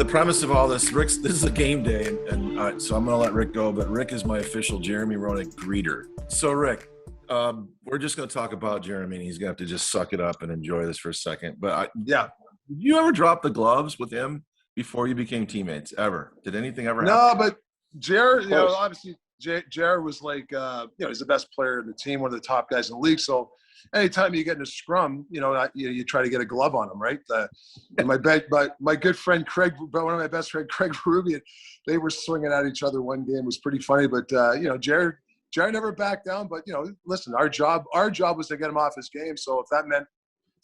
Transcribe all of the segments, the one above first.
premise of all this, this is a game day, and so I'm going to let Rick go, but Rick is my official Jeremy Roenick greeter. So, Rick, we're just going to talk about Jeremy, and he's going to have to just suck it up and enjoy this for a second. But, did you ever drop the gloves with him before you became teammates, ever? Did anything ever happen? No, but Jared, obviously Jared was like, he's the best player in the team, one of the top guys in the league. So anytime you get in a scrum, you try to get a glove on him, right? My good friend Craig, one of my best friend Craig Rubian, they were swinging at each other one game. It was pretty funny, but Jared never backed down. But listen, our job was to get him off his game. So if that meant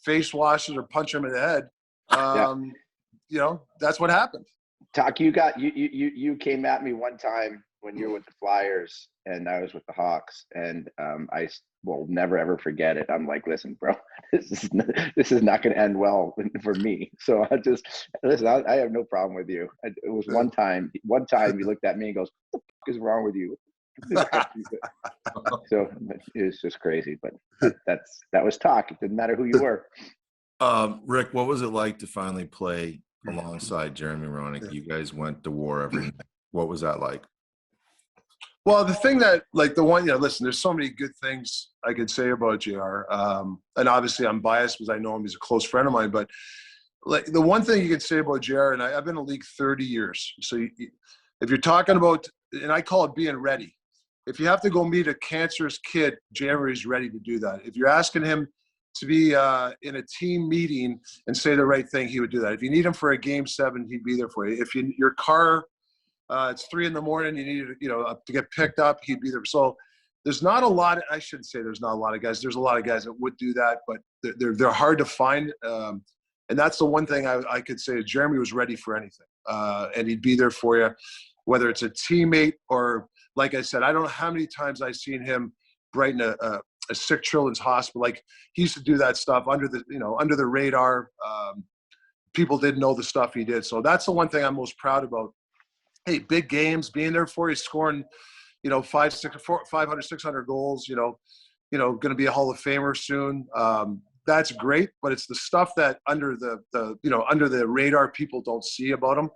face washes or punch him in the head, that's what happened. Toc, you came at me one time when you were with the Flyers and I was with the Hawks, and I will never ever forget it. I'm like, listen, bro, this is not going to end well for me. So I just listen. I have no problem with you. It was one time you looked at me and goes, "What the fuck is wrong with you?" So it was just crazy. But that was Toc. It didn't matter who you were. Rick, what was it like to finally play alongside Jeremy Roenick? You guys went to war every night. What was that like? Well, the thing that, listen, there's so many good things I could say about JR. And obviously I'm biased because I know him. He's a close friend of mine. But like the one thing you could say about JR, and I've been in the league 30 years. So if you're talking about, and I call it being ready, if you have to go meet a cancerous kid, JR is ready to do that. If you're asking him to be in a team meeting and say the right thing, he would do that. If you need him for a game 7, he'd be there for you. If your car, it's 3 a.m, you need to get picked up, he'd be there. So there's not a lot. I shouldn't say there's not a lot of guys. There's a lot of guys that would do that, but they're hard to find. And that's the one thing I could say. Jeremy was ready for anything, and he'd be there for you, whether it's a teammate or, like I said, I don't know how many times I've seen him brighten a sick children's hospital. Like, he used to do that stuff under the radar. People didn't know the stuff he did. So that's the one thing I'm most proud about. Hey, big games, being there for you, scoring, 500, 600 goals, going to be a Hall of Famer soon. That's great, but it's the stuff that under the radar people don't see about him.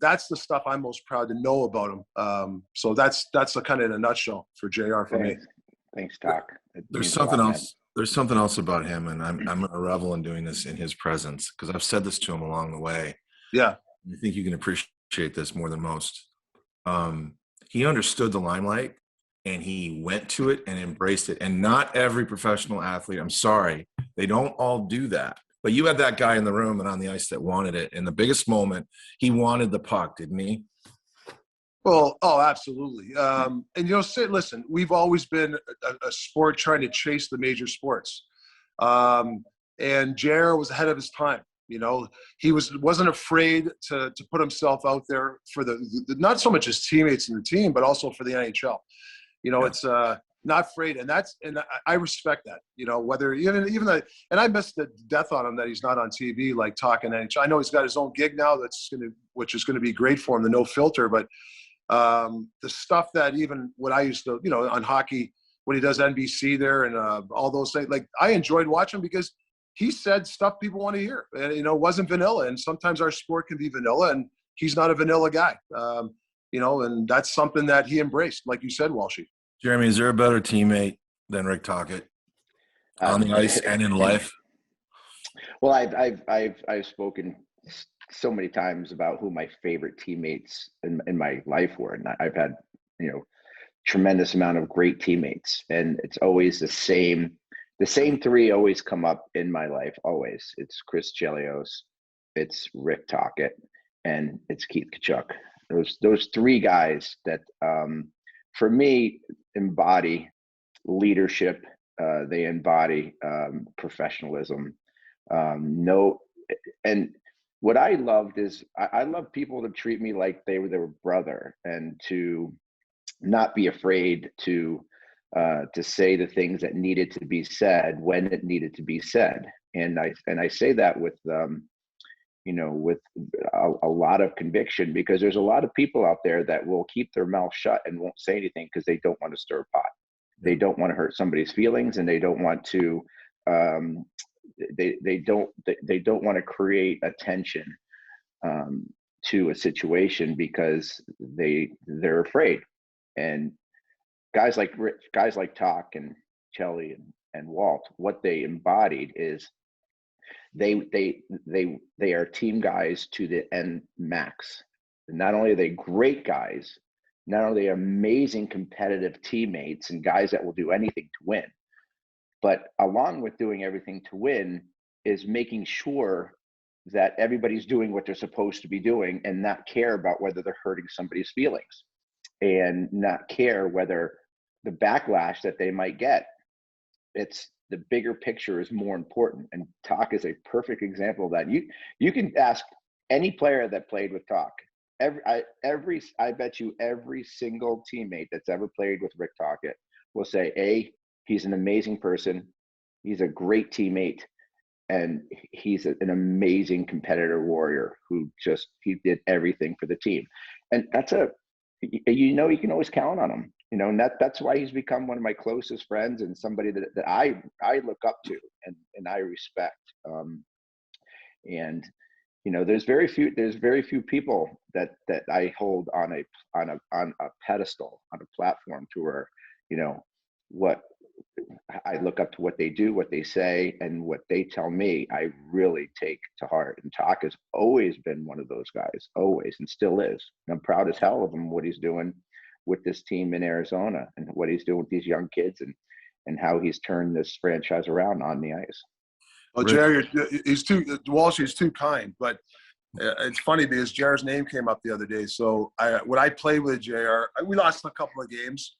That's the stuff I'm most proud to know about him. So that's the kind of in a nutshell for JR for me. Thanks, Toc. There's something else. There's something else about him, and I'm going to revel in doing this in his presence because I've said this to him along the way. Yeah, I think you can appreciate this more than most. He understood the limelight and he went to it and embraced it. And not every professional athlete, I'm sorry, they don't all do that. But you had that guy in the room and on the ice that wanted it. In the biggest moment, he wanted the puck, didn't he? Well, absolutely. And listen, we've always been a sport trying to chase the major sports. And JR was ahead of his time. He wasn't afraid to put himself out there for the not so much his teammates in the team, but also for the NHL. It's not afraid, and I respect that. Whether even and I miss the death on him that he's not on TV like talking NHL. I know he's got his own gig now which is gonna be great for him, the no filter. But the stuff that even what I used to on hockey when he does NBC there and all those things, like I enjoyed watching because he said stuff people want to hear, and it wasn't vanilla. And sometimes our sport can be vanilla, and he's not a vanilla guy. And that's something that he embraced, like you said, Walshy. Jeremy, is there a better teammate than Rick Tocchet on the ice and in life? Well, I've spoken so many times about who my favorite teammates in my life were, and I've had tremendous amount of great teammates, and it's always the same. The same 3 always come up in my life, always. It's Chris Chelios, it's Rick Tocchet, and it's Keith Tkachuk. Those 3 guys that, for me, embody leadership. They embody professionalism. And what I loved is I love people to treat me like they were their brother and to not be afraid to say the things that needed to be said when it needed to be said. And I say that with with a lot of conviction, because there's a lot of people out there that will keep their mouth shut and won't say anything because they don't want to stir a pot. They don't want to hurt somebody's feelings, and they don't want to they don't want to create a tension. to a situation because they're afraid. And guys like Tock and Chelly and Walt, what they embodied is they are team guys to the end max. And not only are they great guys, not only are they amazing competitive teammates and guys that will do anything to win, but along with doing everything to win is making sure that everybody's doing what they're supposed to be doing and not care about whether they're hurting somebody's feelings and not care whether the backlash that they might get. It's the bigger picture is more important. And Tock is a perfect example of that. You can ask any player that played with Tock. I bet you every single teammate that's ever played with Rick Tocchet will say, he's an amazing person. He's a great teammate. And he's an amazing competitor warrior who he did everything for the team. And that's you can always count on him, and that's why he's become one of my closest friends and somebody that I look up to and I respect. And there's very few people that I hold on a pedestal, on a platform to where, what I look up to, what they do, what they say, and what they tell me, I really take to heart. And Tock has always been one of those guys, always, and still is. And I'm proud as hell of him, what he's doing with this team in Arizona and what he's doing with these young kids and how he's turned this franchise around on the ice. Well, Jerry, Walsh is too kind, but it's funny because JR's name came up the other day. So when I played with JR, we lost a couple of games.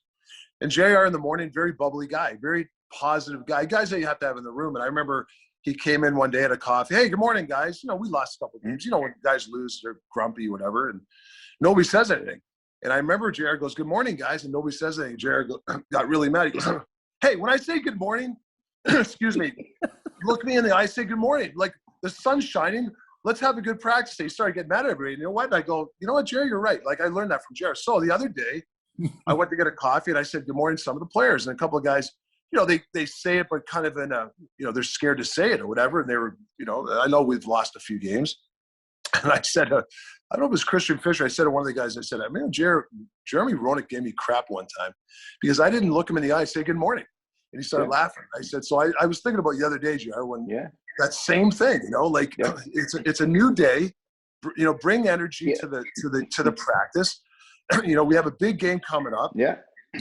And JR in the morning, very bubbly guy, very positive guy, guys that you have to have in the room. And I remember he came in one day at a coffee. Hey, good morning, guys. We lost a couple of games. When guys lose, they're grumpy, whatever. And nobody says anything. And I remember JR goes, good morning, guys. And nobody says anything. JR got really mad. He goes, hey, when I say good morning, excuse me, look me in the eye, say good morning. Like, the sun's shining. Let's have a good practice day. He started getting mad at everybody. You know what? And I go, you know what, Jerry, you're right. Like, I learned that from JR. So the other day, I went to get a coffee and I said, good morning to some of the players. And a couple of guys, they say it, but kind of in a, they're scared to say it or whatever. And they were, I know we've lost a few games. And I said, I don't know if it was Christian Fisher. I said to one of the guys, I said, man, Jeremy Roenick gave me crap one time because I didn't look him in the eye and say good morning. And he started laughing. I said, so I was thinking about the other day, JR, when that same thing, it's a new day, bring energy to the practice. We have a big game coming up. Yeah.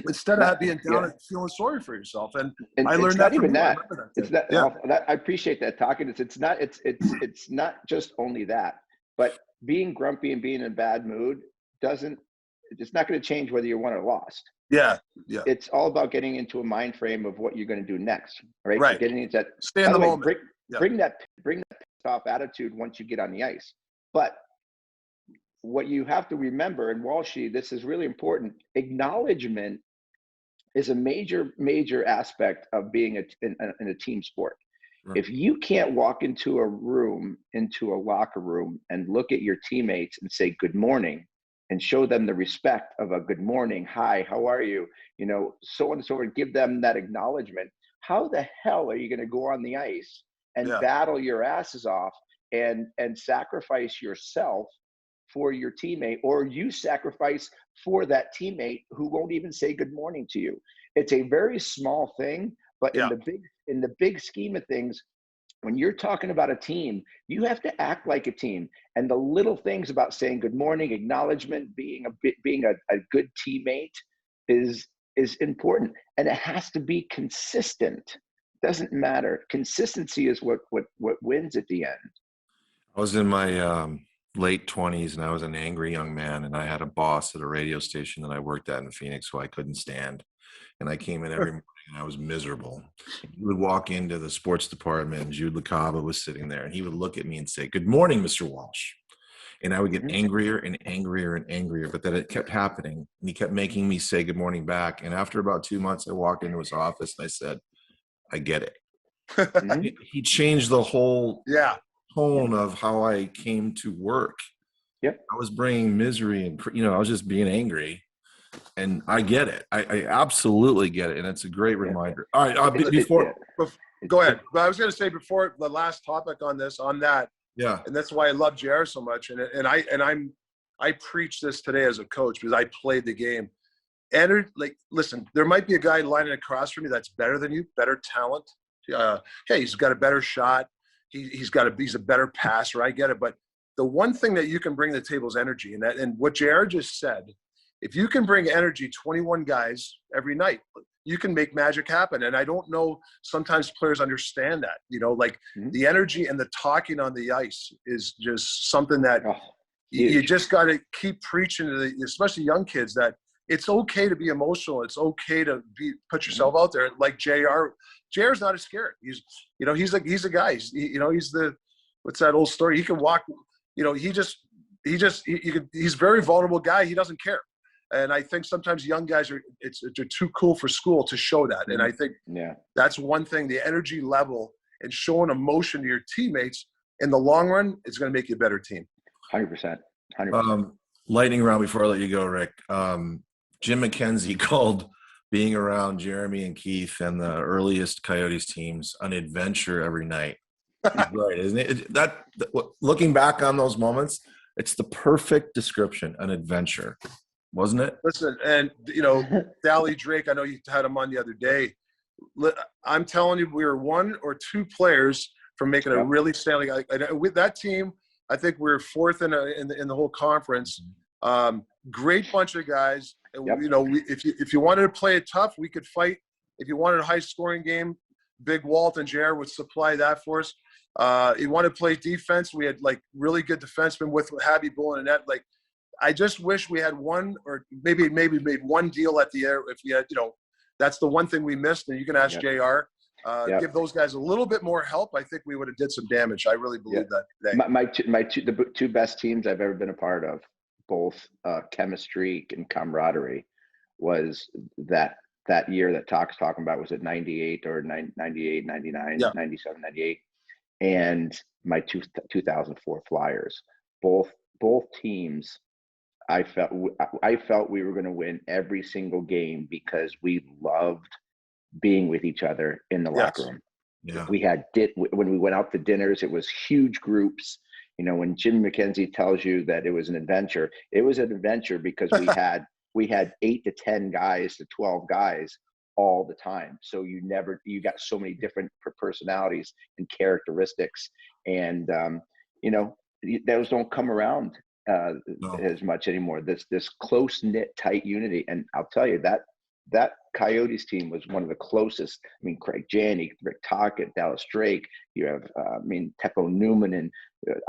Instead of being down and feeling sorry for yourself, and I learned that from you. It's not. I appreciate that talking. It's not just only that, but being grumpy and being in a bad mood it's not going to change whether you won or lost. Yeah. It's all about getting into a mind frame of what you're going to do next, right? Right. So getting into that. Stay in the moment. Bring that off attitude once you get on the ice, but what you have to remember, and Walshy, this is really important, acknowledgement is a major aspect of being in a team sport. Right. If you can't walk into a locker room and look at your teammates and say good morning and show them the respect of a good morning, hi, how are you, so on and so forth, give them that acknowledgement, how the hell are you going to go on the ice and battle your asses off and sacrifice yourself for your teammate, or you sacrifice for that teammate who won't even say good morning to you? It's a very small thing, but in the big scheme of things, when you're talking about a team, you have to act like a team. And the little things about saying good morning, acknowledgement, being a good teammate is important, and it has to be consistent. Doesn't matter. Consistency is what wins at the end. I was in my late 20s and I was an angry young man, and I had a boss at a radio station that I worked at in Phoenix who I couldn't stand. And I came in every morning and I was miserable. He would walk into the sports department and Jude LaCava was sitting there, and he would look at me and say, good morning, Mr. Walsh. And I would get angrier and angrier and angrier, but then it kept happening. And he kept making me say good morning back. And after about 2 months, I walked into his office and I said, I get it. He changed the whole tone of how I came to work. Yep. I was bringing misery and, I was just being angry, and I get it. I absolutely get it. And it's a great reminder. All right. Go ahead. But I was going to say before the last topic on that, Yeah. And that's why I love JR so much. I preach this today as a coach because I played the game. And like, listen, there might be a guy lining across from you that's better than you, better talent. He's got a better shot. He's a better passer. I get it. But the one thing that you can bring to the table is energy. And what JR just said, if you can bring energy, 21 guys every night, you can make magic happen. And I don't know, sometimes players understand that, the energy and the talking on the ice is just something that you just got to keep preaching to especially young kids, that it's okay to be emotional. It's okay to put yourself out there. Like JR's not as scared. He's a guy. He's what's that old story? He can walk, he's a very vulnerable guy. He doesn't care. And I think sometimes young guys they're too cool for school to show that. And I think that's one thing, the energy level and showing emotion to your teammates in the long run is going to make you a better team. 100%. Lightning round before I let you go, Rick. Jim McKenzie called being around Jeremy and Keith and the earliest Coyotes teams an adventure every night. He's right, isn't it? That looking back on those moments, it's the perfect description, an adventure. Wasn't it? Listen, and Bally Drake, I know you had him on the other day. I'm telling you, we were one or two players from making a really standing. With that team, I think we were fourth in the whole conference. Great bunch of guys. And if you wanted to play it tough, we could fight. If you wanted a high scoring game, Big Walt and JR would supply that for us. You want to play defense, we had really good defensemen with Habby Bull and net. I just wish we had one, or maybe made one deal at the air. If you had, that's the one thing we missed. And you can ask JR, give those guys a little bit more help. I think we would have did some damage. I really believe that today. The two best teams I've ever been a part of, both chemistry and camaraderie, was that year that Tocc's talking about. Was it 98 or 98, 99, 97, 98? And my 2004 Flyers. Both teams, I felt we were going to win every single game because we loved being with each other in the locker room. Yeah. We had when we went out to dinners, it was huge groups. When Jim McKenzie tells you that it was an adventure, it was an adventure because we had 8 to 10 guys to 12 guys all the time. So you got so many different personalities and characteristics, and those don't come around as much anymore. This close knit, tight unity. And I'll tell you that Coyotes team was one of the closest. I mean, Craig Janney, Rick Tocchet, Dallas Drake. You have, Teppo Newman, and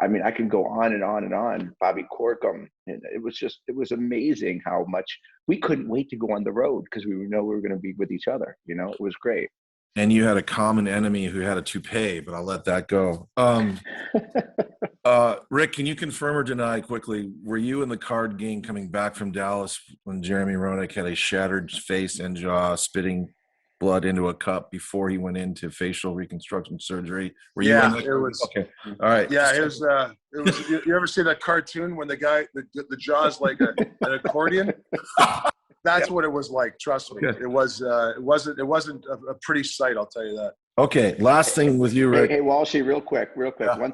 I can go on and on and on. Bobby Corkum. And it was amazing how much we couldn't wait to go on the road because we know we were going to be with each other. It was great. And you had a common enemy who had a toupee, but I'll let that go. Rick, can you confirm or deny quickly, were you in the card game coming back from Dallas when Jeremy Roenick had a shattered face and jaw, spitting blood into a cup before he went into facial reconstruction surgery? Were you in that? It was. Okay. All right. Yeah, it was. You ever see that cartoon when the guy, the jaw's like an accordion? That's what it was like. Trust me. It wasn't a pretty sight. I'll tell you that. Okay. Last thing with you, Rick. Hey, Walshy, real quick. Yeah. One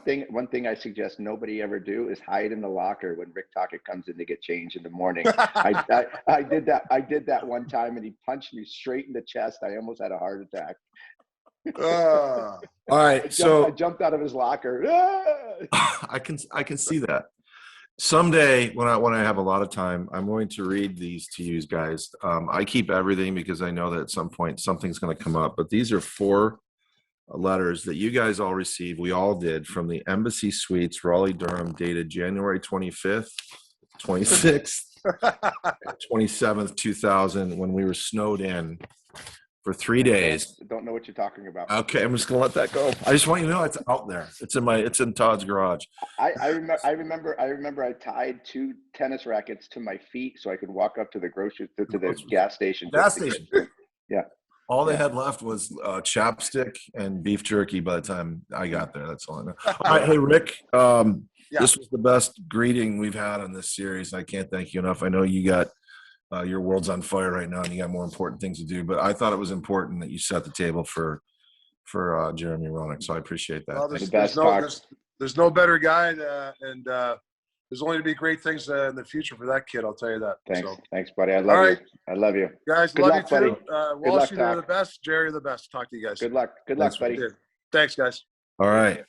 thing I suggest nobody ever do is hide in the locker when Rick Tocchet comes in to get changed in the morning. I did that one time, and he punched me straight in the chest. I almost had a heart attack. All right. I jumped out of his locker. I can see that. Someday when I have a lot of time, I'm going to read these to you guys. I keep everything because I know that at some point something's going to come up. But these are 4 letters that you guys all received. We all did, from the Embassy Suites, Raleigh, Durham, dated January 25th, 26th, 27th, 2000, when we were snowed in for 3 days. Don't know what you're talking about. Okay, I'm just gonna let that go. I just want you to know it's out there. It's in Todd's garage. I remember I tied 2 tennis rackets to my feet so I could walk up to the the gas station. Yeah. All they had left was chapstick and beef jerky by the time I got there. That's all I know. All right, hey Rick, this was the best greeting we've had on this series. I can't thank you enough. I know you got your world's on fire right now and you got more important things to do, but I thought it was important that you set the table for Jeremy Roenick. So I appreciate that. Well, there's no better guy, and there's only to be great things in the future for that kid. I'll tell you that. Thanks. So, Thanks, buddy. I all love you. right, I love you. guys. Good Love luck, you too. buddy. Good Walsh, luck, you're Todd. the best. Jerry, you're the best. Talk to you guys. Good luck. Good Thanks, luck, buddy. Cheers. Thanks, guys. All right.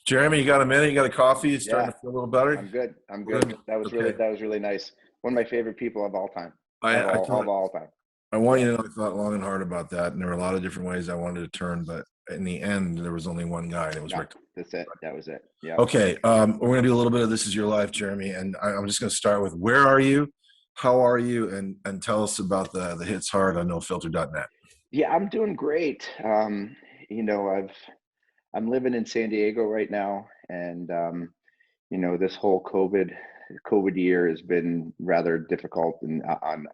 Jeremy, you got a minute? You got a coffee? You starting Yeah. to feel a little better? I'm good. I'm good. That was really nice. One of my favorite people of all time. Of all time. I want you to know I thought long and hard about that, and there were a lot of different ways I wanted to turn, but in the end, there was only one guy, and it was Rick. That's it. That was it. Yeah. Okay, we're going to do a little bit of This Is Your Life, Jeremy, and I'm just going to start with where are you, how are you, and tell us about the hits hard on nofilter.net. Yeah, I'm doing great. You know, I'm living in San Diego right now, and you know, this whole COVID year has been rather difficult on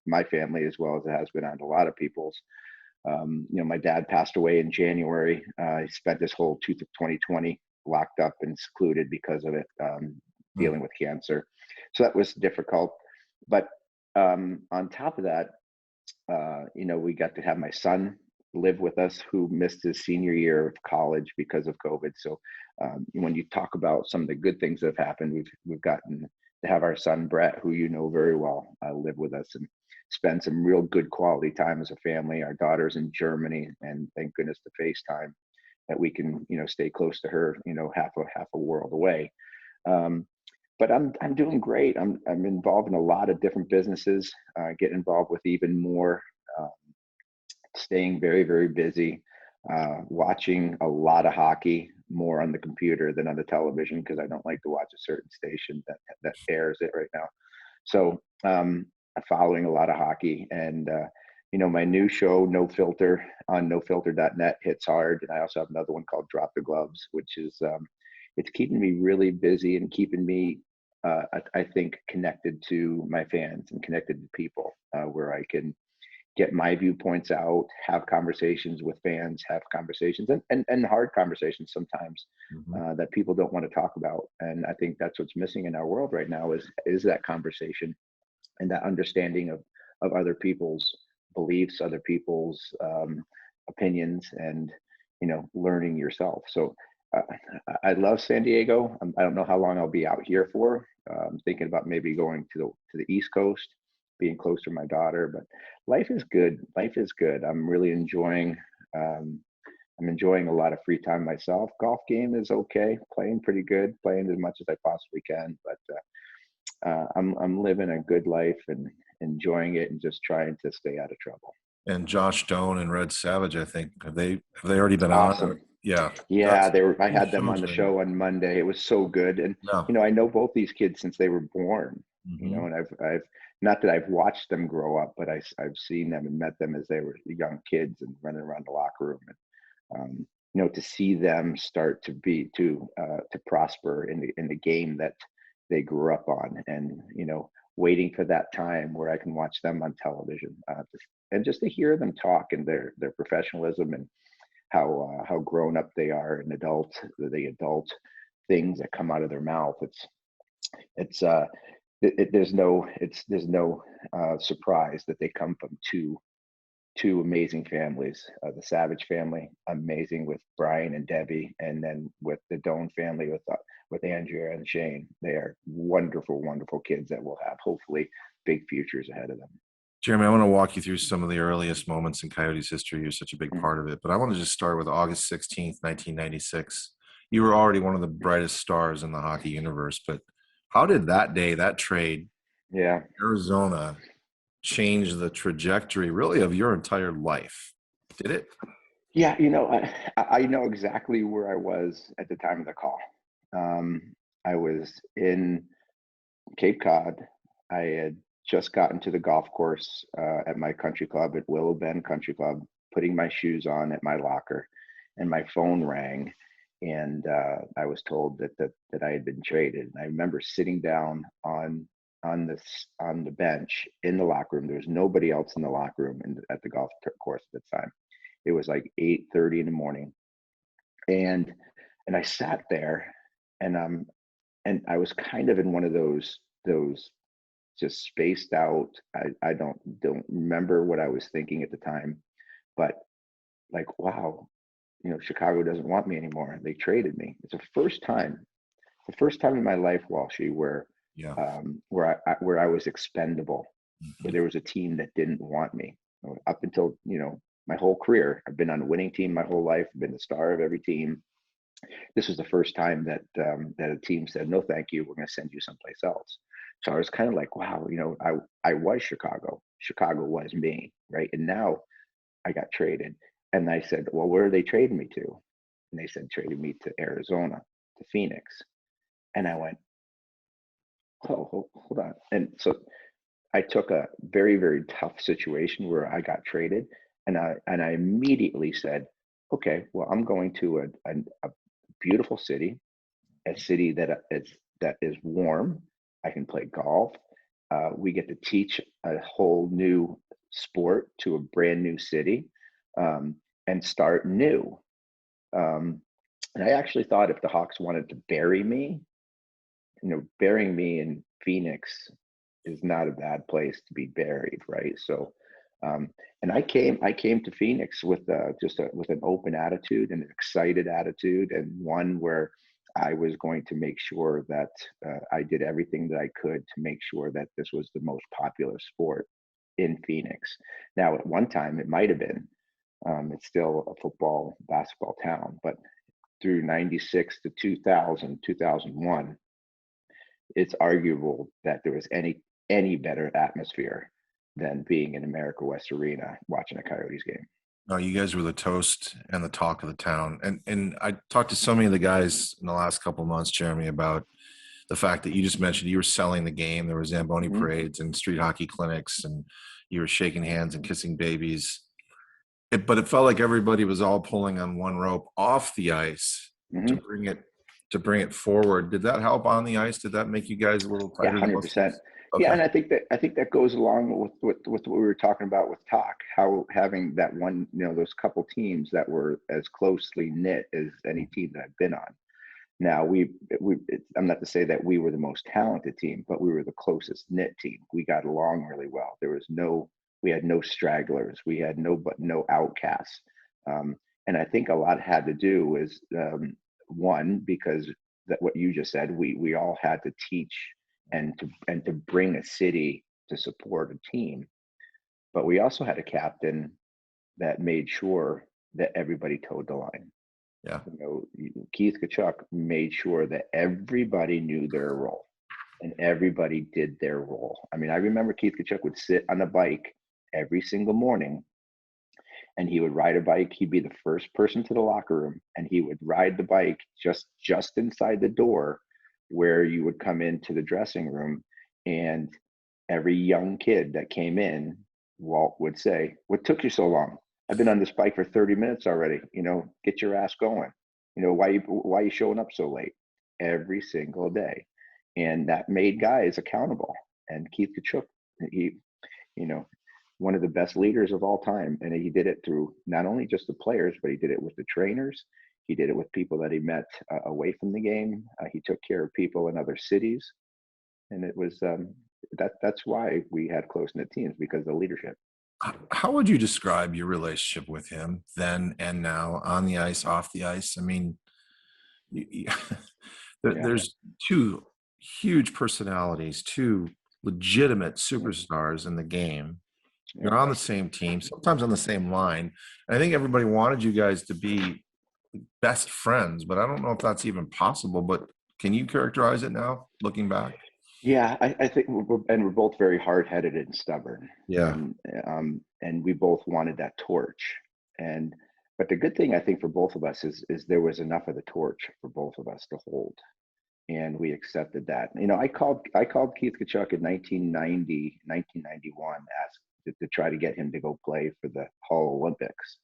my family as well as it has been on a lot of people's. You know, my dad passed away in January. He spent this whole 2020 locked up and secluded because of it, dealing with cancer. So that was difficult. But on top of that, you know, we got to have my son live with us who missed his senior year of college because of COVID. So when you talk about some of the good things that have happened, we've gotten to have our son Brett, who you know very well, live with us and spend some real good quality time as a family. Our daughter's in Germany, and thank goodness the FaceTime that we can, you know, stay close to her, you know, half a world away. But I'm doing great. I'm involved in a lot of different businesses. Get involved with even more. Staying very, very busy, watching a lot of hockey, more on the computer than on the television because I don't like to watch a certain station that airs it right now. So I'm following a lot of hockey, and you know, my new show No Filter on nofilter.net hits hard, and I also have another one called Drop the Gloves, which is it's keeping me really busy and keeping me I think connected to my fans and connected to people, where I can get my viewpoints out, have conversations with fans, have conversations and hard conversations sometimes that people don't want to talk about. And I think that's what's missing in our world right now is that conversation and that understanding of other people's beliefs, other people's opinions, and, you know, learning yourself. So I love San Diego. I don't know how long I'll be out here for. I'm thinking about maybe going to the East Coast, being close to my daughter, but life is good. Life is good. I'm really enjoying, I'm enjoying a lot of free time myself. Golf game is okay, playing pretty good, playing as much as I possibly can, but I'm living a good life and enjoying it and just trying to stay out of trouble. And Josh Stone and Red Savage, I think, have they already been awesome. on? Yeah. Yeah, I had them on the show on Monday. It was so good. And you know, I know both these kids since they were born. You know, and I've not that I've watched them grow up, but I've seen them and met them as they were young kids and running around the locker room. And you know, to see them start to prosper in the game that they grew up on, and you know, waiting for that time where I can watch them on television, and just to hear them talk and their professionalism and how grown up they are and the adult things that come out of their mouth. There's no surprise that they come from two amazing families. The Savage family, amazing with Brian and Debbie, and then with the Doan family with Andrea and Shane. They are wonderful, wonderful kids that will have hopefully big futures ahead of them. Jeremy, I want to walk you through some of the earliest moments in Coyotes history. You're such a big part of it, but I want to just start with August 16th, 1996. You were already one of the brightest stars in the hockey universe, but how did that day, that trade, Arizona, change the trajectory really of your entire life? Did it? Yeah, you know, I know exactly where I was at the time of the call. I was in Cape Cod. I had just gotten to the golf course at my country club at Willow Bend Country Club, putting my shoes on at my locker, and my phone rang, and I was told that I had been traded. And I remember sitting down on the bench in the locker room. There was nobody else in the locker room at the golf course at the time. It was like 8:30 in the morning, and I sat there, and I was kind of in one of those just spaced out. I don't remember what I was thinking at the time, but like, wow, Chicago doesn't want me anymore. They traded me. It's the first time in my life, Walshy, Yeah. where I was expendable, where Mhm. there was a team that didn't want me. Up until, my whole career, I've been on a winning team my whole life. I've been the star of every team. This was the first time that a team said, "No, thank you. We're going to send you someplace else." So I was kind of like, wow, I was Chicago. Chicago was me, right? And now I got traded, and I said, "Well, where are they trading me to?" And they said, "Traded me to Arizona, to Phoenix." And I went, "Oh, hold on." And so I took a very, very tough situation where I got traded, and I immediately said, "Okay, well, I'm going to a beautiful city, a city that is warm. I can play golf. We get to teach a whole new sport to a brand new city, and start new." Um, and I actually thought if the Hawks wanted to bury me, burying me in Phoenix is not a bad place to be buried, right? So, um, and I came to Phoenix with with an open attitude and an excited attitude, and one where I was going to make sure that I did everything that I could to make sure that this was the most popular sport in Phoenix. Now, at one time, it might have been. It's still a football, basketball town, but through 96 to 2000, 2001, it's arguable that there was any better atmosphere than being in America West Arena watching a Coyotes game. No, you guys were the toast and the talk of the town. And I talked to so many of the guys in the last couple of months, Jeremy, about the fact that you just mentioned you were selling the game. There were Zamboni Hmm. parades and street hockey clinics, and you were shaking hands and kissing babies. But it felt like everybody was all pulling on one rope off the ice to Hmm. bring it forward. Did that help on the ice? Did that make you guys a little Yeah, tighter 100%. close? Yeah, Okay. and I think that goes along with what we were talking about with talk, how having that one, those couple teams that were as closely knit as any team that I've been on. Now I'm not to say that we were the most talented team, but we were the closest knit team. We got along really well. We had no stragglers. We had no outcasts. And I think a lot had to do is, one, because that what you just said, we all had to teach and to bring a city to support a team, but we also had a captain that made sure that everybody towed the line. Yeah. Keith Kachuk made sure that everybody knew their role and everybody did their role. I mean, I remember Keith Kachuk would sit on a bike every single morning, and he would ride a bike. He'd be the first person to the locker room, and he would ride the bike just inside the door where you would come into the dressing room. And every young kid that came in, Walt would say, "What took you so long? I've been on this bike for 30 minutes already. Get your ass going. Why you showing up so late?" Every single day. And that made guys accountable. And Keith Kachuk, he, you know, one of the best leaders of all time. And he did it through not only just the players, but he did it with the trainers. He did it with people that he met away from the game. He took care of people in other cities, and it was that's why we had close knit teams, because of the leadership. How would you describe your relationship with him then and now, on the ice, off the ice? I mean, you, Yeah. there's two huge personalities, two legitimate Yep. superstars in the game. Yep. You're on the same team, sometimes on the same line. And I think everybody wanted you guys to be best friends, but I don't know if that's even possible. But can you characterize it now, looking back? Yeah, I think we're both very hard headed and stubborn, Yeah. and we both wanted that torch. And but the good thing I think for both of us is there was enough of the torch for both of us to hold, and we accepted that. I called Keith Kachuk in 1990, 1991, asked to try to get him to go play for the Hall Olympics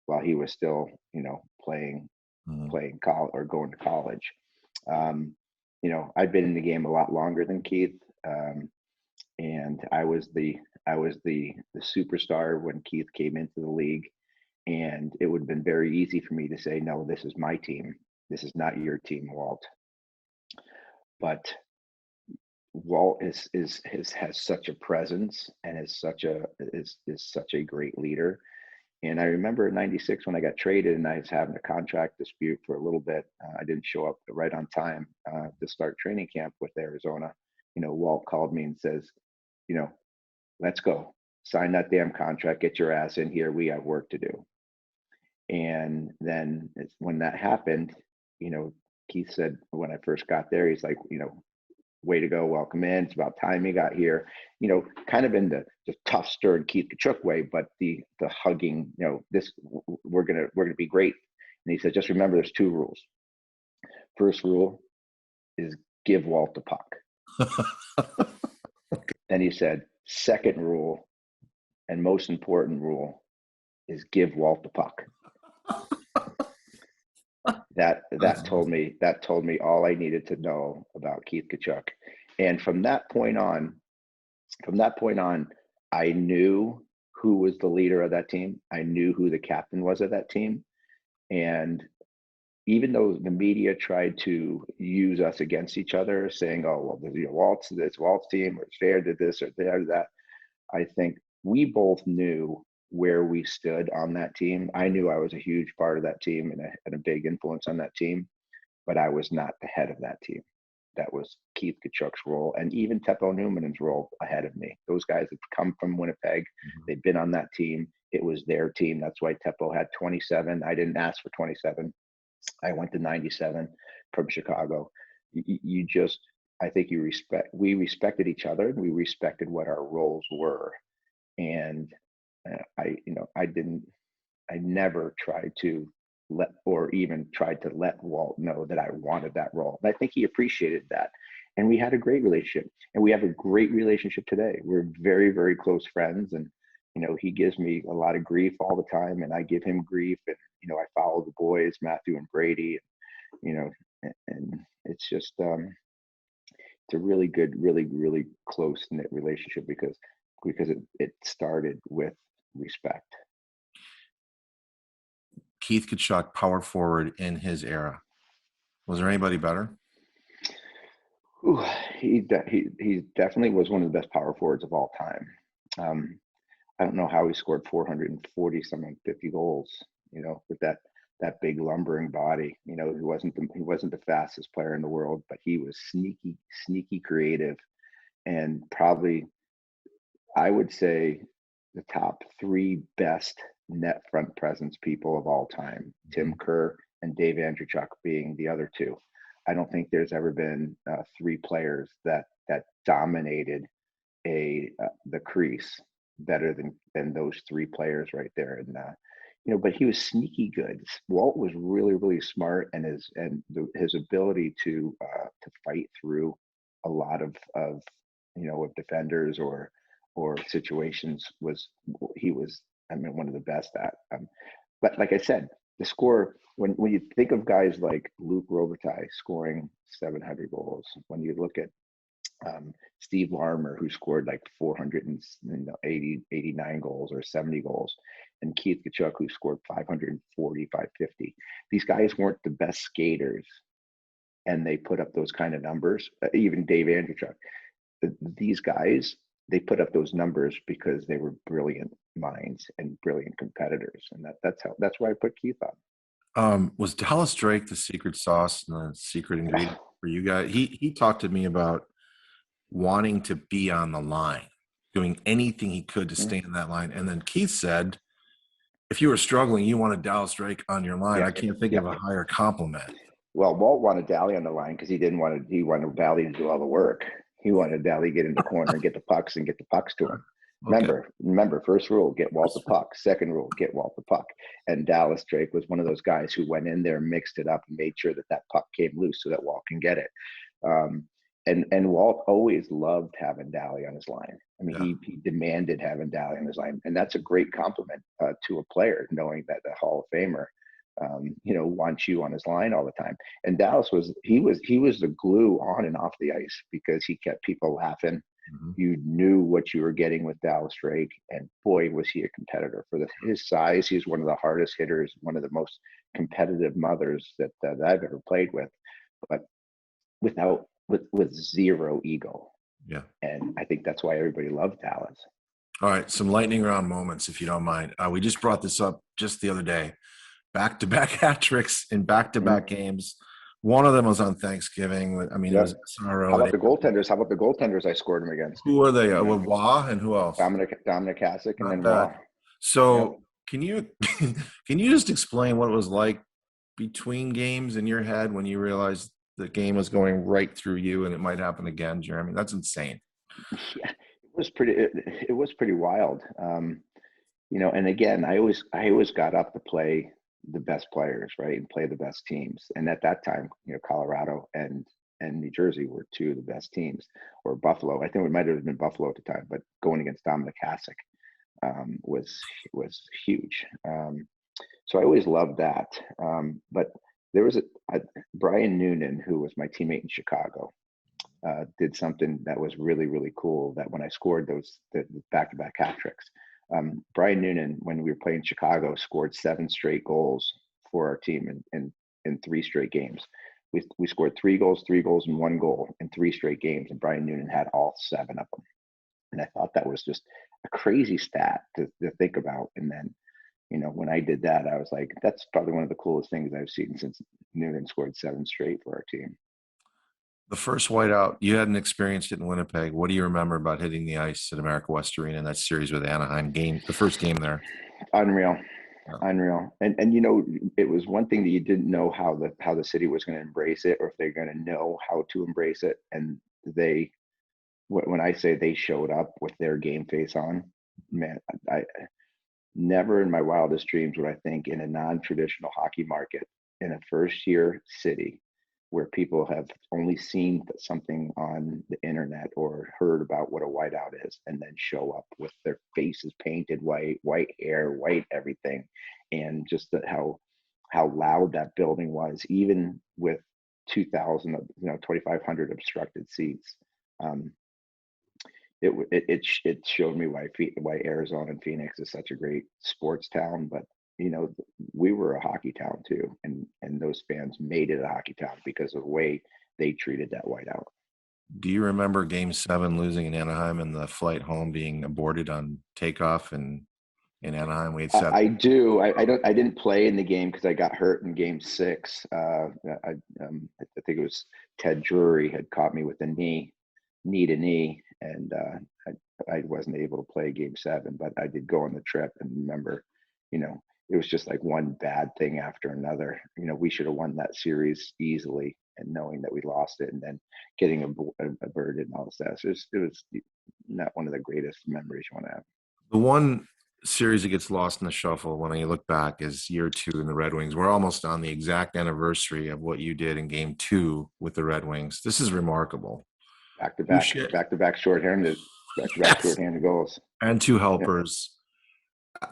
while he was still, playing Mhm. playing college or going to college. Um, I'd been in the game a lot longer than Keith, and I was the superstar when Keith came into the league, and it would have been very easy for me to say, "No, this is my team. This is not your team, Walt." But Walt has such a presence and is such a great leader, And I remember in '96 when I got traded and I was having a contract dispute for a little bit. I didn't show up right on time to start training camp with Arizona. Walt called me and says, you know, let's go. Sign that damn contract. Get your ass in here. We have work to do. And then when that happened, Keith said when I first got there, he's like, way to go, welcome in. It's about time you got here. Kind of in the tough, stern Keith Kachuk way, but the hugging. This we're gonna be great. And he said, just remember, there's 2 rules. First rule is give Walt the puck. Then he said, second rule, and most important rule, is give Walt the puck. That told me all I needed to know about Keith Kachuk. And from that point on, I knew who was the leader of that team. I knew who the captain was of that team. And even though the media tried to use us against each other, saying, "Oh, well, Walt's team, or Fair did this or that," I think we both knew where we stood on that team. I knew I was a huge part of that team and had a big influence on that team, but I was not the head of that team. That was Keith Kachuk's role, and even Teppo Newman's role ahead of me. Those guys had come from Winnipeg. They'd been on that team. It was their team. That's why Teppo had 27. I didn't ask for 27. I went to 97 from Chicago. I think we respected each other, and we respected what our roles were. And I never tried to let Walt know that I wanted that role. And I think he appreciated that. And we had a great relationship, and we have a great relationship today. We're very, very close friends. And, he gives me a lot of grief all the time, and I give him grief. And, I follow the boys, Matthew and Brady, and it's just, it's a really good, really, really close knit relationship because it started with respect. Keith Kachuk, power forward in his era. Was there anybody better? Ooh, he definitely was one of the best power forwards of all time. I don't know how he scored 440 something 50 goals, with that big lumbering body. He wasn't the fastest player in the world, but he was sneaky creative, and probably I would say the top 3 best net front presence people of all time, Tim Kerr and Dave Andreychuk being the other 2. I don't think there's ever been 3 players that dominated the crease better than those 3 players right there. And but he was sneaky good. Walt was really, really smart, and his ability to fight through a lot of defenders or situations he was one of the best at. But like I said, the score, when you think of guys like Luc Robitaille scoring 700 goals, when you look at Steve Larmer, who scored like 489 goals or 70 goals, and Keith Kachuk, who scored 540, 550. These guys weren't the best skaters, and they put up those kind of numbers. Even Dave Andreychuk. These guys, they put up those numbers because they were brilliant minds and brilliant competitors, and that's why I put Keith on. Was Dallas Drake the secret sauce and the secret ingredient for you guys? He talked to me about wanting to be on the line, doing anything he could to stay in that line. And then Keith said, if you were struggling, you wanted Dallas Drake on your line. I can't think of a higher compliment. Well, Walt wanted Bally on the line because he wanted Bally to do all the work. He wanted Bally to get in the corner and get the pucks to him. Okay. Remember, first rule, get Walt the puck. Second rule, get Walt the puck. And Dallas Drake was one of those guys who went in there, mixed it up, and made sure that puck came loose so that Walt can get it. And Walt always loved having Bally on his line. He demanded having Bally on his line, and that's a great compliment to a player, knowing that the Hall of Famer, wants you on his line all the time. And Dallas was the glue on and off the ice because he kept people laughing. Mm-hmm. You knew what you were getting with Dallas Drake, and boy, was he a competitor. For his size, he's one of the hardest hitters, one of the most competitive mothers that I've ever played with, but with zero ego. Yeah. And I think that's why everybody loved Dallas. All right, some lightning round moments, if you don't mind. We just brought this up just the other day. Back-to-back hat tricks in back-to-back games. One of them was on Thanksgiving. I mean, it Yep. was How SRO. about the goaltenders? How about the goaltenders I scored them against? Who were they? You know, Well, Wah and who else? Dominic Hasek and Not then bad. Waugh. Yep. So, can you can you just explain what it was like between games in your head when you realized the game was going right through you and it might happen again, Jeremy? That's insane. Yeah, it was pretty wild. And again, I always got up to play the best players, right, and play the best teams. And at that time, Colorado and New Jersey were two of the best teams, or Buffalo. I think it might have been Buffalo at the time, but going against Dominic Hasek was huge. So I always loved that. But there was a Brian Noonan, who was my teammate in Chicago, did something that was really, really cool. That when I scored the back-to-back hat tricks, Brian Noonan, when we were playing Chicago, scored 7 straight goals for our team in 3 straight games. We scored 3 goals, and 1 goal in 3 straight games, and Brian Noonan had all 7 of them. And I thought that was just a crazy stat to think about. And then, when I did that, I was like, that's probably one of the coolest things I've seen since Noonan scored 7 straight for our team. The first whiteout, you hadn't experienced it in Winnipeg. What do you remember about hitting the ice at America West Arena in that series with Anaheim game, the first game there? Unreal. Yeah. Unreal. And it was one thing that you didn't know how the city was going to embrace it, or if they're going to know how to embrace it. And when I say they showed up with their game face on, man, I never in my wildest dreams would I think in a non-traditional hockey market in a first-year city where people have only seen something on the internet or heard about what a whiteout is, and then show up with their faces painted white hair, white everything, and just how loud that building was, even with 2,000, 2,500 obstructed seats. It showed me why Arizona and Phoenix is such a great sports town, but we were a hockey town too, and those fans made it a hockey town because of the way they treated that whiteout. Do you remember Game 7 losing in Anaheim and the flight home being aborted on takeoff in Anaheim? We had set. I do. I didn't play in the game because I got hurt in Game 6. I think it was Ted Drury had caught me with a knee to knee, and I wasn't able to play Game 7. But I did go on the trip and remember, it was just like one bad thing after another. We should have won that series easily, and knowing that we lost it, and then getting a bird and all this. It was not one of the greatest memories you want to have. The one series that gets lost in the shuffle when you look back is year 2 in the Red Wings. We're almost on the exact anniversary of what you did in Game 2 with the Red Wings. This is remarkable. Back-to-back shorthanded goals. And 2 helpers.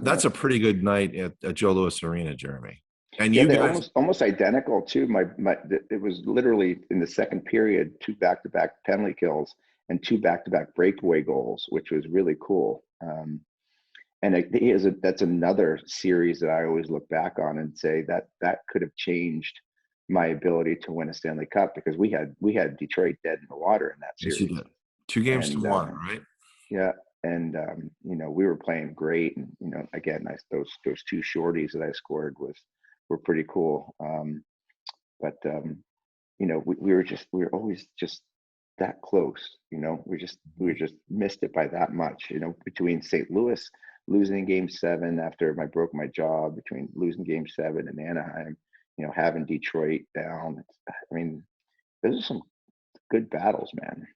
That's Yeah. a pretty good night at Joe Louis Arena, Jeremy. And Yeah, you they're guys almost identical too. It was literally in the second period, 2 back-to-back penalty kills and 2 back-to-back breakaway goals, which was really cool. And that's another series that I always look back on and say that could have changed my ability to win a Stanley Cup, because we had Detroit dead in the water in that series. Yes, you did. 2 games to 1, right? Yeah, and we were playing great, and again, those 2 shorties that I scored were pretty cool. But we were always just that close. We just missed it by that much. Between St. Louis losing Game 7 after I broke my jaw, between losing Game 7 and Anaheim, having Detroit down. I mean, those are some good battles, man.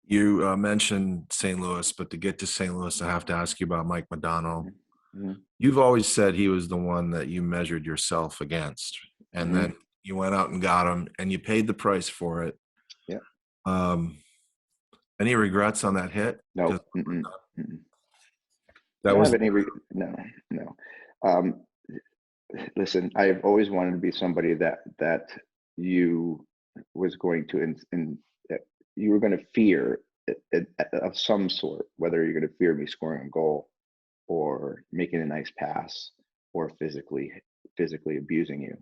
You mentioned St. Louis, but to get to St. Louis, I have to ask you about Mike Modano. Mm-hmm. You've always said he was the one that you measured yourself against, and Mm-hmm. then you went out and got him, and you paid the price for it. Yeah. Any regrets on that hit? No. That was no. Listen, I've always wanted to be somebody that you was going to, and you were going to fear of some sort, whether you're going to fear me scoring a goal or making a nice pass or physically abusing you.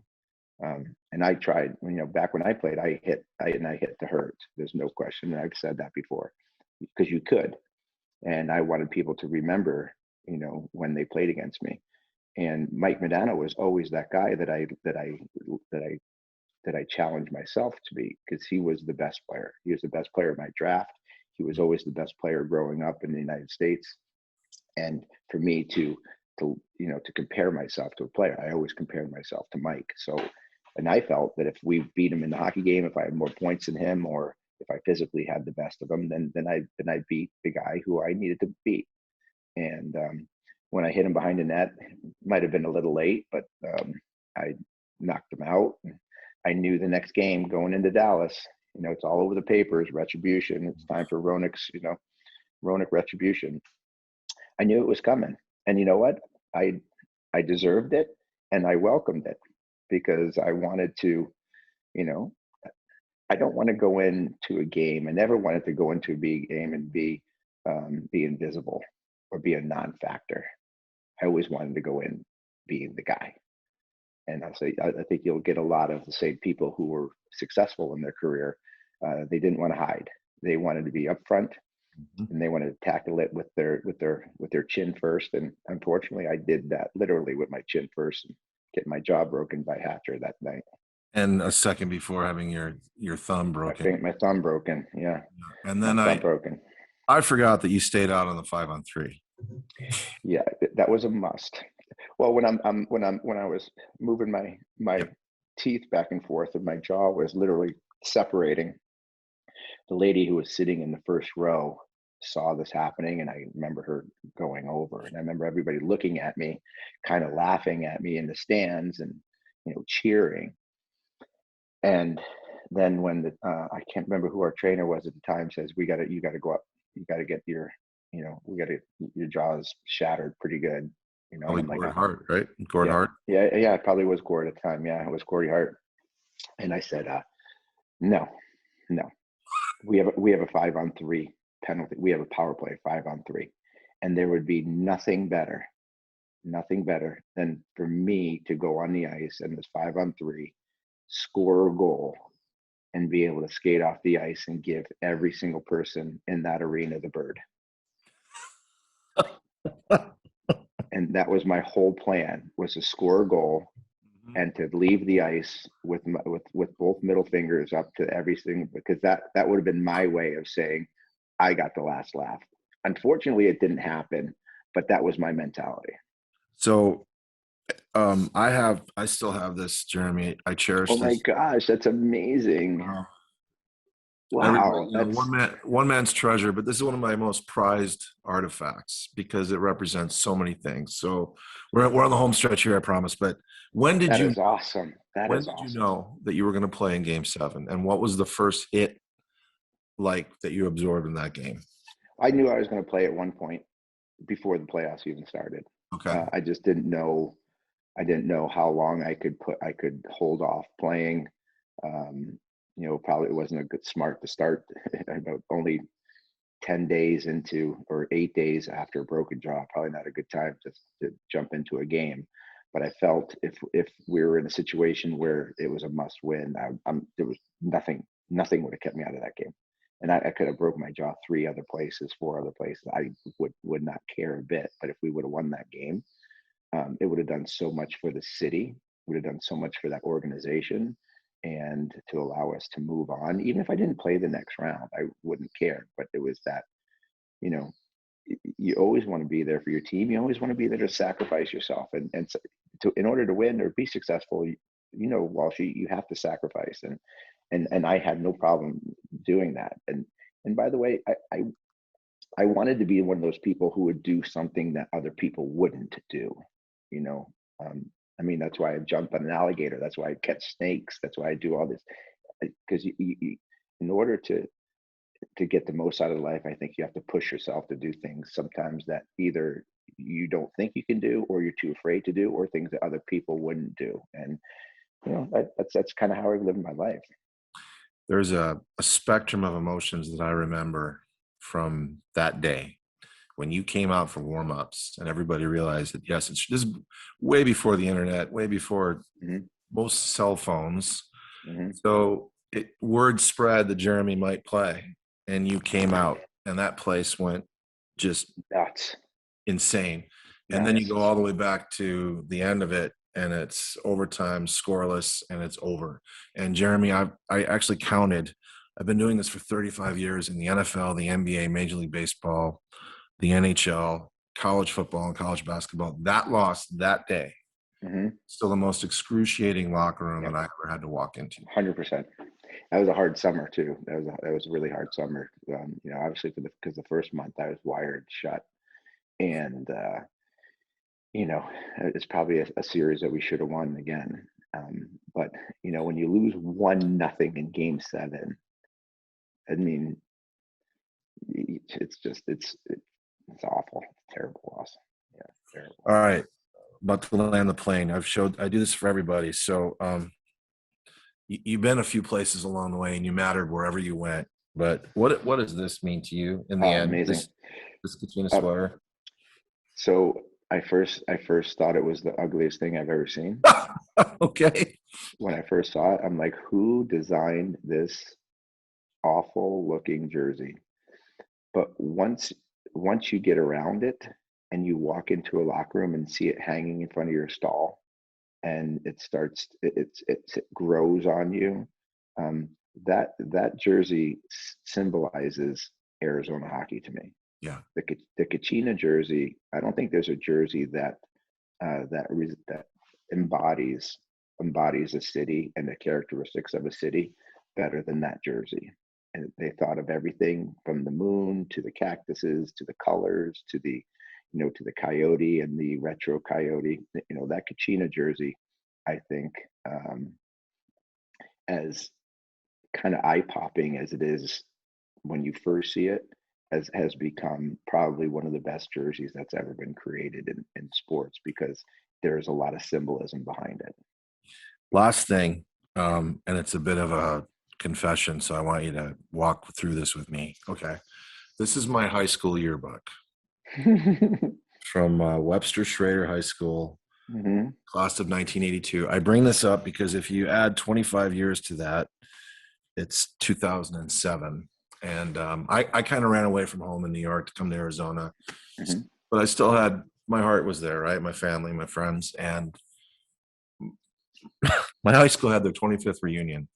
And I tried, back when I played, I hit to hurt. There's no question. And I've said that before, because you could. and I wanted people to remember, when they played against me. And Mike Modano was always that guy that I challenged myself to be, because he was the best player. He was the best player of my draft. He was always the best player growing up in the United States. And for me to compare myself to a player, I always compared myself to Mike. So, and I felt that if we beat him in the hockey game, if I had more points than him, or if I physically had the best of him, then I beat the guy who I needed to beat. And when I hit him behind the net, might have been a little late, but I knocked him out. I knew the next game going into Dallas, it's all over the papers, retribution. It's time for Roenick's, Roenick retribution. I knew it was coming. And you know what? I deserved it, and I welcomed it, because I wanted to, I don't want to go into a game. I never wanted to go into a big game and be invisible or be a non-factor. I always wanted to go in being the guy. And I think you'll get a lot of the same people who were successful in their career. They didn't want to hide. They wanted to be upfront, and they wanted to tackle it with their chin first. And unfortunately, I did that literally with my chin first, and get my jaw broken by Hatcher that night. And a second before having your thumb broken. My thumb broken. Yeah. And then broken. I forgot that you stayed out on the 5-on-3. Yeah, that was a must. Well, when I was moving my teeth back and forth, and my jaw was literally separating, the lady who was sitting in the first row saw this happening, and I remember her going over, and I remember everybody looking at me, kind of laughing at me in the stands, and cheering. And then when I can't remember who our trainer was at the time, says, you got to go up, you got to get your your jaw's shattered pretty good. Probably Gord Hart, right? Gord Hart. Yeah, it probably was Gord at the time. Yeah, it was Gordy Hart. And I said, no. We have a 5-on-3 penalty. We have a power play 5-on-3, and there would be nothing better than for me to go on the ice and this 5-on-3, score a goal, and be able to skate off the ice and give every single person in that arena the bird. And that was my whole plan, was to score a goal, and to leave the ice with both middle fingers up to everything, because that would have been my way of saying I got the last laugh. Unfortunately, it didn't happen, but that was my mentality. So I still have this, Jeremy. I cherish this. Oh my gosh, that's amazing. Wow. One man's treasure, but this is one of my most prized artifacts, because it represents so many things. So we're on the home stretch here, I promise. But when did you? That is awesome. When did you know that you were going to play in Game 7? And what was the first hit like that you absorbed in that game? I knew I was going to play at one point before the playoffs even started. Okay. I just didn't know. I didn't know how long I could hold off playing. Probably it wasn't smart to start about only 10 days into, or 8 days after a broken jaw. Probably not a good time to jump into a game. But I felt if we were in a situation where it was a must win, there was nothing would have kept me out of that game. And I could have broken my jaw 4 other places. I would not care a bit. But if we would have won that game, it would have done so much for the city, would have done so much for that organization, and to allow us to move on. Even if I didn't play the next round, I wouldn't care. But it was that, you always want to be there for your team. You always want to be there to sacrifice yourself. And so in order to win or be successful, Walsh, you have to sacrifice. And I had no problem doing that. And by the way, I wanted to be one of those people who would do something that other people wouldn't do. That's why I jump on an alligator. That's why I catch snakes. That's why I do all this. Because you in order to get the most out of life, I think you have to push yourself to do things sometimes that either you don't think you can do, or you're too afraid to do, or things that other people wouldn't do. And that's kind of how I live my life. There's a spectrum of emotions that I remember from that day when you came out for warm-ups, and everybody realized that, yes, this is way before the internet, way before most cell phones. So word spread that Jeremy might play, and you came out, and that place went just Nuts. insane. And then you Nuts. go all the way back to the end of it, and it's overtime, scoreless, and it's over. And Jeremy, I actually counted. I've been doing this for 35 years in the NFL, the NBA, Major League Baseball, the NHL, college football, and college basketball. That loss that day, still the most excruciating locker room that I ever had to walk into. 100%. That was a hard summer too. That was a really hard summer. Obviously because the first month I was wired shut, and it's probably a series that we should have won again. But when you lose 1-0 in Game 7, I mean, it's awful. It's a terrible loss. Yeah, terrible. All right, about to land the plane. I do this for everybody. So you've been a few places along the way, and you mattered wherever you went. But what does this mean to you in the end? Amazing. This Katina sweater. So I first thought it was the ugliest thing I've ever seen. Okay. When I first saw it, I'm like, who designed this awful looking jersey? But once you get around it and you walk into a locker room and see it hanging in front of your stall, and it grows on you, that jersey symbolizes Arizona hockey to me. Yeah. The Kachina jersey, I don't think there's a jersey that embodies a city and the characteristics of a city better than that jersey. And they thought of everything from the moon to the cactuses to the colors to the coyote and the retro coyote. That Kachina jersey, I think, as kind of eye-popping as it is when you first see it, has become probably one of the best jerseys that's ever been created in sports, because there's a lot of symbolism behind it. Last thing, and it's a bit of a confession, so I want you to walk through this with me. Okay. This is my high school yearbook from Webster Schrader High School, class of 1982. I bring this up because if you add 25 years to that, it's 2007. And I kind of ran away from home in New York to come to Arizona, but I still had, my heart was there, right? My family, my friends, and my high school had their 25th reunion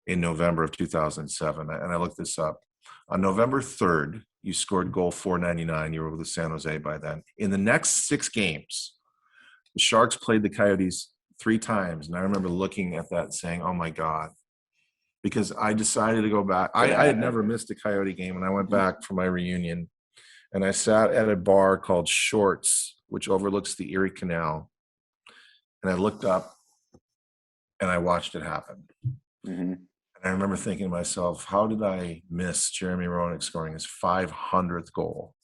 in November of 2007. And I looked this up. On November 3rd, you scored goal 499. You were with San Jose by then. In the next 6 games, the Sharks played the Coyotes 3 times. And I remember looking at that and saying, oh my God, because I decided to go back. I had never missed a Coyote game, and I went back for my reunion. And I sat at a bar called Shorts, which overlooks the Erie Canal. And I looked up and I watched it happen. And I remember thinking to myself, how did I miss Jeremy Roenick scoring his 500th goal?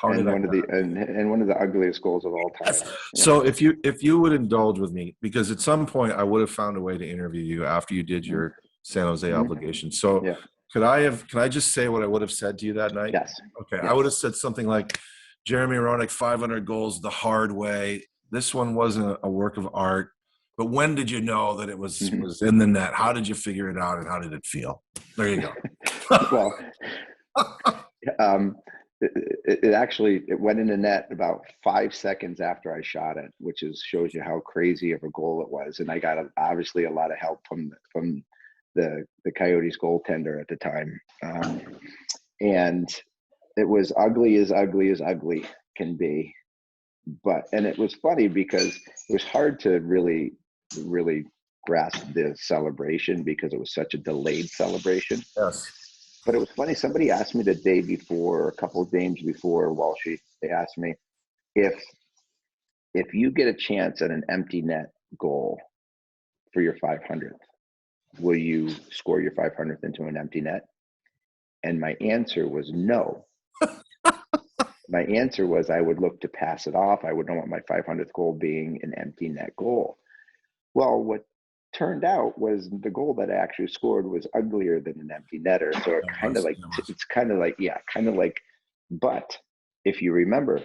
One of the ugliest goals of all time. Yes. Yeah. So if you would indulge with me, because at some point I would have found a way to interview you after you did your San Jose obligation. So can I just say what I would have said to you that night? Yes. Okay. Yes. I would have said something like, Jeremy Roenick, 500 goals the hard way. This one wasn't a work of art, but when did you know that it was in the net? How did you figure it out, and how did it feel? There you go. Well, it went in the net about 5 seconds after I shot it, which shows you how crazy of a goal it was. And I got obviously a lot of help from the Coyotes goaltender at the time. And it was ugly as ugly can be. And it was funny because it was hard to really grasp the celebration because it was such a delayed celebration. Yes. But it was funny. Somebody asked me the day before, a couple of games before, Walshy, they asked me if you get a chance at an empty net goal for your 500th, will you score your 500th into an empty net? And my answer was no. My answer was I would look to pass it off. I would not want my 500th goal being an empty net goal. Well, what turned out was the goal that I actually scored was uglier than an empty netter. So but if you remember,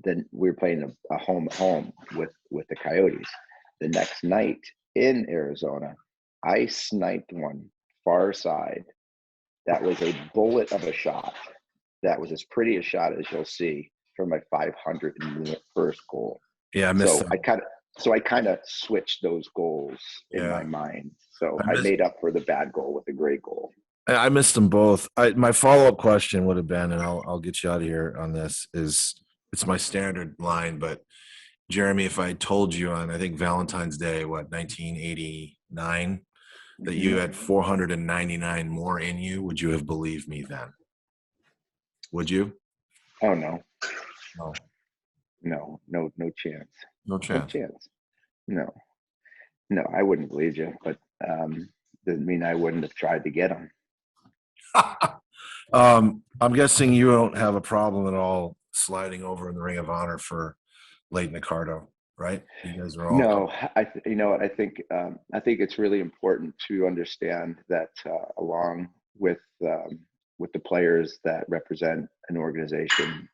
then we were playing a home with the Coyotes. The next night in Arizona, I sniped one far side. That was a bullet of a shot. that was as pretty a shot as you'll see from my 501st goal. Yeah, I missed that. So I kind of switched those goals in my mind. So I made up for the bad goal with a great goal. I missed them both. My follow-up question would have been, and I'll get you out of here on this, is it's my standard line, but Jeremy, if I told you on, I think Valentine's Day, 1989, that you had 499 more in you, would you have believed me then? Would you? Oh, no. No. No chance. No chance. No, I wouldn't believe you, but doesn't mean I wouldn't have tried to get them. I'm guessing you don't have a problem at all sliding over in the Ring of Honor for Leighton Accardo, right? You guys are all. No, you know what? I think it's really important to understand that along with the players that represent an organization,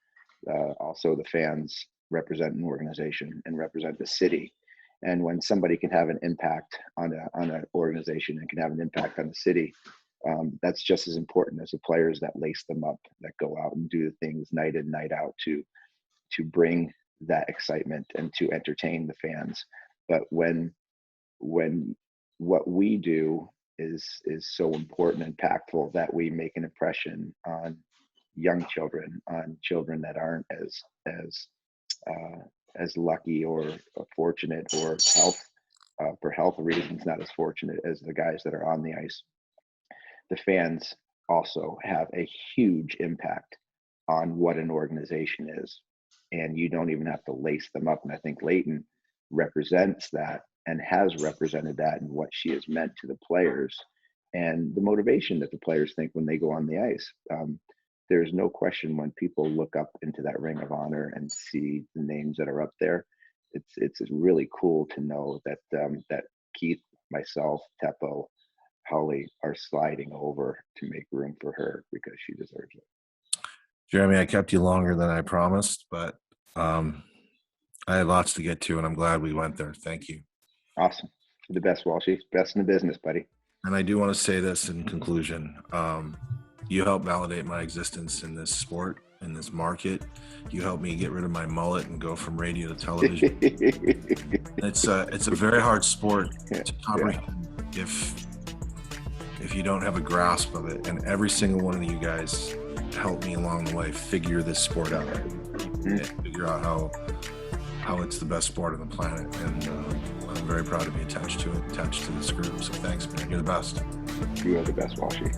also the fans represent an organization and represent the city. And when somebody can have an impact on an organization and can have an impact on the city, that's just as important as the players that lace them up, that go out and do the things night in, night out to bring that excitement and to entertain the fans. But when what we do is so important and impactful, that we make an impression on young children, on children that aren't as lucky or fortunate, or for health reasons not as fortunate as the guys that are on the ice. The fans also have a huge impact on what an organization is, and you don't even have to lace them up. And I think Leighton represents that and has represented that in what she has meant to the players and the motivation that the players think when they go on the ice. There's no question when people look up into that Ring of Honor and see the names that are up there, it's really cool to know that that Keith, myself, Teppo, Holly are sliding over to make room for her because she deserves it. Jeremy, I kept you longer than I promised, but I had lots to get to, and I'm glad we went there. Thank you. Awesome. You're the best, Walshy. Best in the business, buddy. And I do want to say this in conclusion. You helped validate my existence in this sport, in this market. You helped me get rid of my mullet and go from radio to television. It's a very hard sport to comprehend if you don't have a grasp of it. And every single one of you guys helped me along the way figure this sport out, and figure out how it's the best sport on the planet. And I'm very proud to be attached to this group. So thanks, man. You're the best. You are the best, Walshy.